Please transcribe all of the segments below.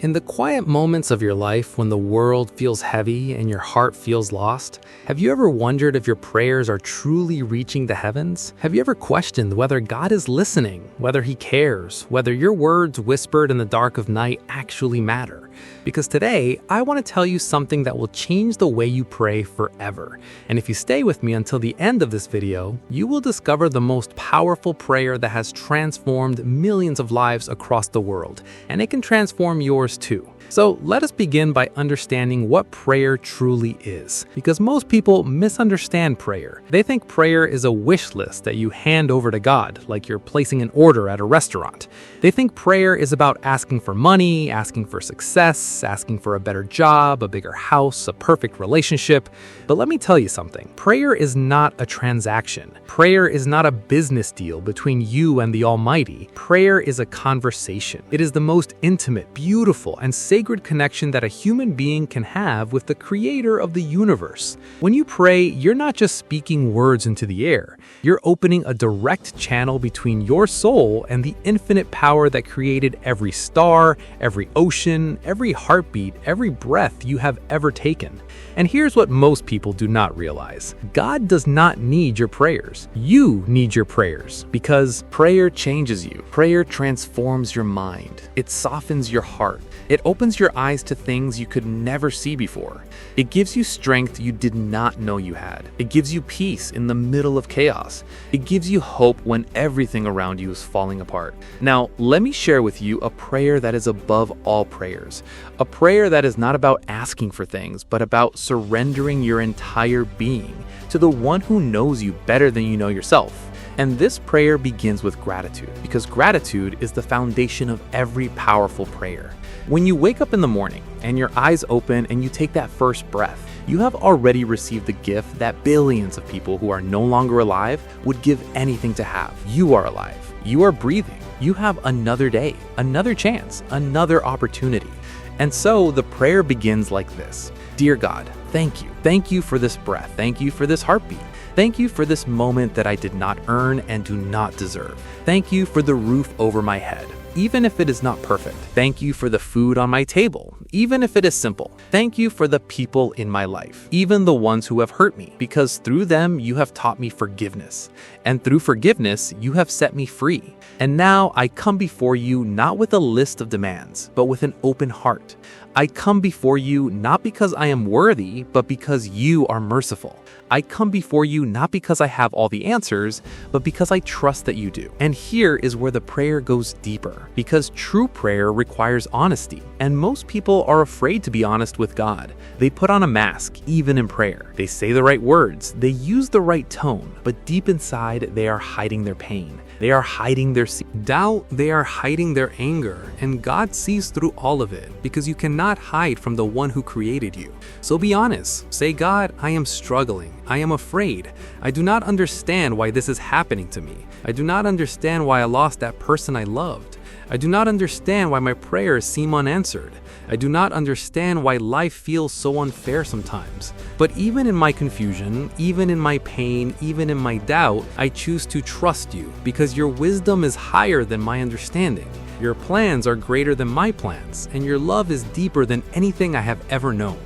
In the quiet moments of your life when the world feels heavy and your heart feels lost, have you ever wondered if your prayers are truly reaching the heavens? Have you ever questioned whether God is listening, whether He cares, whether your words whispered in the dark of night actually matter? Because today, I want to tell you something that will change the way you pray forever. And if you stay with me until the end of this video, you will discover the most powerful prayer that has transformed millions of lives across the world, and it can transform yours too. So let us begin by understanding what prayer truly is, because most people misunderstand prayer. They think prayer is a wish list that you hand over to God, like you're placing an order at a restaurant. They think prayer is about asking for money, asking for success, asking for a better job, a bigger house, a perfect relationship. But let me tell you something. Prayer is not a transaction. Prayer is not a business deal between you and the Almighty. Prayer is a conversation. It is the most intimate, beautiful, and sacred connection that a human being can have with the Creator of the universe. When you pray, you're not just speaking words into the air. You're opening a direct channel between your soul and the infinite power that created every star, every ocean, every heartbeat, every breath you have ever taken. And here's what most people do not realize. God does not need your prayers. You need your prayers, because prayer changes you. Prayer transforms your mind. It softens your heart. It opens your eyes to things you could never see before. It gives you strength you did not know you had. It gives you peace in the middle of chaos. It gives you hope when everything around you is falling apart. Now, let me share with you a prayer that is above all prayers. A prayer that is not about asking for things, but about surrendering your entire being to the one who knows you better than you know yourself. And this prayer begins with gratitude, because gratitude is the foundation of every powerful prayer. When you wake up in the morning and your eyes open and you take that first breath, you have already received the gift that billions of people who are no longer alive would give anything to have. You are alive. You are breathing. You have another day, another chance, another opportunity. And so the prayer begins like this. Dear God, thank you. Thank you for this breath. Thank you for this heartbeat. Thank you for this moment that I did not earn and do not deserve. Thank you for the roof over my head, even if it is not perfect. Thank you for the food on my table, even if it is simple. Thank you for the people in my life, even the ones who have hurt me, because through them you have taught me forgiveness. And through forgiveness, you have set me free. And now I come before you not with a list of demands, but with an open heart. I come before you not because I am worthy, but because you are merciful. I come before you not because I have all the answers, but because I trust that you do. And here is where the prayer goes deeper, because true prayer requires honesty. And most people are afraid to be honest with God. They put on a mask, even in prayer. They say the right words, they use the right tone, but deep inside, they are hiding their pain. They are hiding their doubt, they are hiding their anger, and God sees through all of it, because you cannot hide from the one who created you. So be honest. Say, God, I am struggling. I am afraid. I do not understand why this is happening to me. I do not understand why I lost that person I loved. I do not understand why my prayers seem unanswered. I do not understand why life feels so unfair sometimes. But even in my confusion, even in my pain, even in my doubt, I choose to trust you, because your wisdom is higher than my understanding. Your plans are greater than my plans, and your love is deeper than anything I have ever known.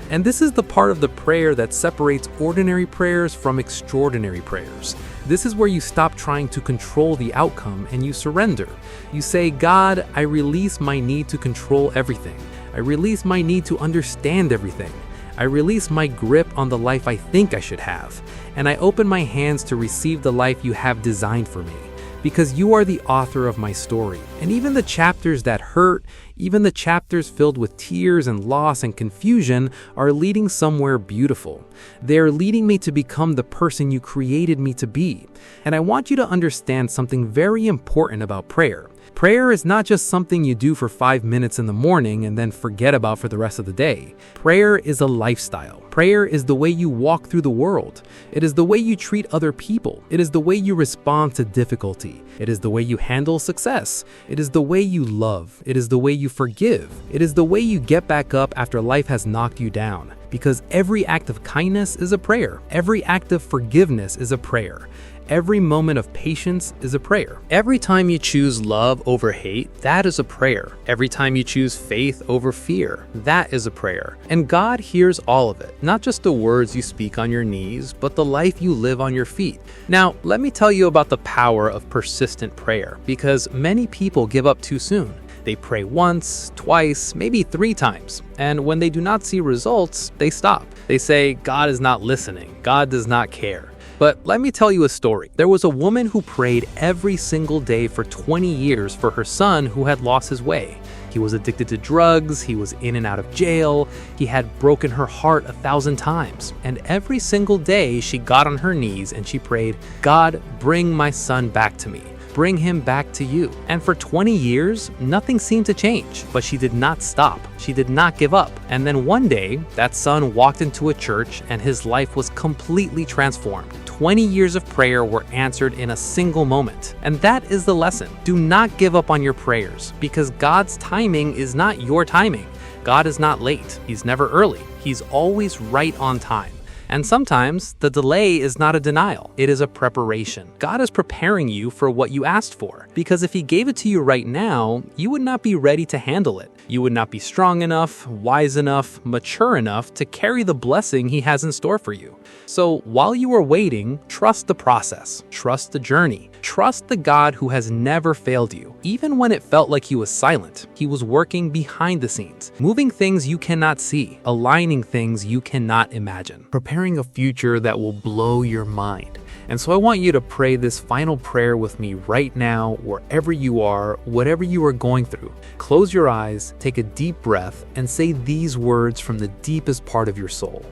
And this is the part of the prayer that separates ordinary prayers from extraordinary prayers. This is where you stop trying to control the outcome and you surrender. You say, God, I release my need to control everything. I release my need to understand everything. I release my grip on the life I think I should have. And I open my hands to receive the life you have designed for me. Because you are the author of my story. And even the chapters that hurt, even the chapters filled with tears and loss and confusion are leading somewhere beautiful. They are leading me to become the person you created me to be. And I want you to understand something very important about prayer. Prayer is not just something you do for 5 minutes in the morning and then forget about for the rest of the day. Prayer is a lifestyle. Prayer is the way you walk through the world. It is the way you treat other people. It is the way you respond to difficulty. It is the way you handle success. It is the way you love. It is the way you forgive. It is the way you get back up after life has knocked you down. because every act of kindness is a prayer. Every act of forgiveness is a prayer. Every moment of patience is a prayer. Every time you choose love over hate, that is a prayer. Every time you choose faith over fear, that is a prayer. And God hears all of it, not just the words you speak on your knees, but the life you live on your feet. Now, let me tell you about the power of persistent prayer, because many people give up too soon. They pray once, twice, maybe 3 times, and when they do not see results, they stop. They say, God is not listening, God does not care. But let me tell you a story. There was a woman who prayed every single day for 20 years for her son who had lost his way. He was addicted to drugs, he was in and out of jail, he had broken her heart 1,000 times. And every single day she got on her knees and she prayed, God, bring my son back to me. Bring him back to you. And for 20 years, nothing seemed to change, but she did not stop. She did not give up. And then one day, that son walked into a church and his life was completely transformed. 20 years of prayer were answered in a single moment. And that is the lesson. Do not give up on your prayers, because God's timing is not your timing. God is not late. He's never early. He's always right on time. And sometimes the delay is not a denial, it is a preparation. God is preparing you for what you asked for, because if He gave it to you right now, you would not be ready to handle it. You would not be strong enough, wise enough, mature enough to carry the blessing He has in store for you. So while you are waiting, trust the process, trust the journey, trust the God who has never failed you. Even when it felt like He was silent, He was working behind the scenes, moving things you cannot see, aligning things you cannot imagine, preparing a future that will blow your mind. And so I want you to pray this final prayer with me right now, wherever you are, whatever you are going through. Close your eyes, take a deep breath, and say these words from the deepest part of your soul.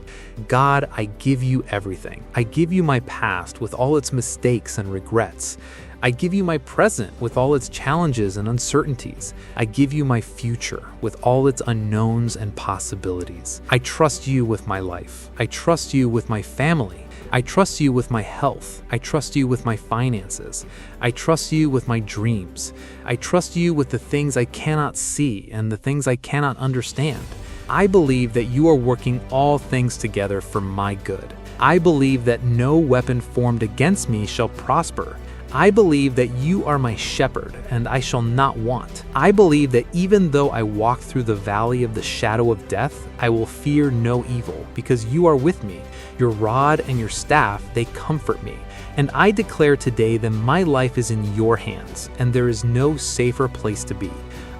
God, I give you everything. I give you my past with all its mistakes and regrets. I give you my present with all its challenges and uncertainties. I give you my future with all its unknowns and possibilities. I trust you with my life. I trust you with my family. I trust you with my health. I trust you with my finances. I trust you with my dreams. I trust you with the things I cannot see and the things I cannot understand. I believe that you are working all things together for my good. I believe that no weapon formed against me shall prosper. I believe that you are my shepherd, and I shall not want. I believe that even though I walk through the valley of the shadow of death, I will fear no evil, because you are with me. Your rod and your staff, they comfort me. And I declare today that my life is in your hands, and there is no safer place to be.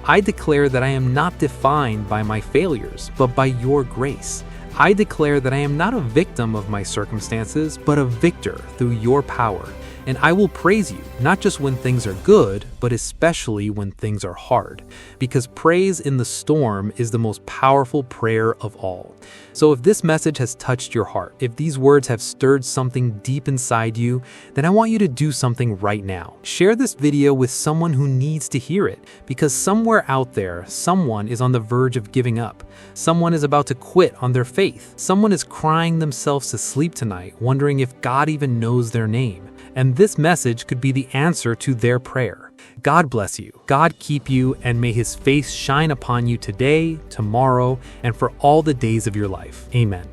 I declare that I am not defined by my failures, but by your grace. I declare that I am not a victim of my circumstances, but a victor through your power. And I will praise you, not just when things are good, but especially when things are hard, because praise in the storm is the most powerful prayer of all. So if this message has touched your heart, if these words have stirred something deep inside you, then I want you to do something right now. Share this video with someone who needs to hear it, because somewhere out there, someone is on the verge of giving up. Someone is about to quit on their faith. Someone is crying themselves to sleep tonight, wondering if God even knows their name. And this message could be the answer to their prayer. God bless you, God keep you, and may His face shine upon you today, tomorrow, and for all the days of your life. Amen.